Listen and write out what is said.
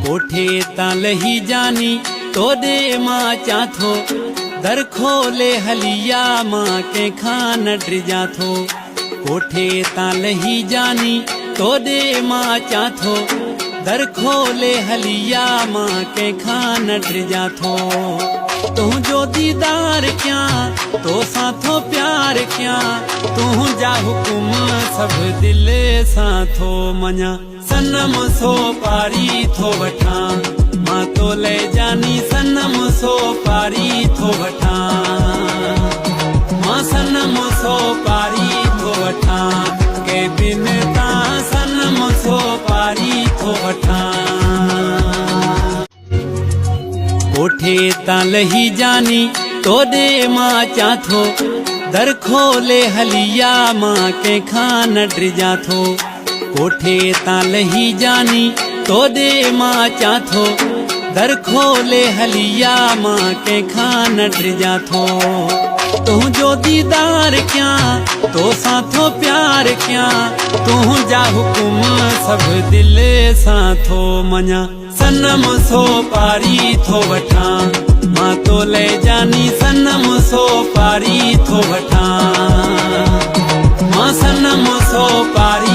कोठे तां लही जानी तोॾे मां चा थो, दर खोले हलिया मां कंहिंखां न डिॼां थो। कोठे तां लही जानी तोॾे मां चा थो, दर खोले हलिया मां कंहिंखां न डिॼां थो। तुंहिंजो दीदार कयां, तोसां थो प्यार कयां, तुंहिंजा हुकुम सभु दिल सां थो मञां। सनम सो पारी थो वठां, मां तो ले जानी सनम सो पारी थो वठां। मां सनम सो पारी थो वठां, के बिन तां सनम सो पारी थो वठां। कोठे तां लही जानी तोॾे मां चा थो, दर खोले हलिया मां कंहिंखां न डिॼां थो। कोठे तां लही जानी तोॾे मां चा थो, दर खोले हलिया मां कंहिंखां न डिॼां थो। तुंहिंजो दीदार कयां, तोसां थो प्यार कयां, तुंहिंजा हुकुम सभु दिल सां थो मञां। सनम सो पारी थो वठां, मां तो ले जानी सनम सो पारी थो वठां। मां सनम सो पारी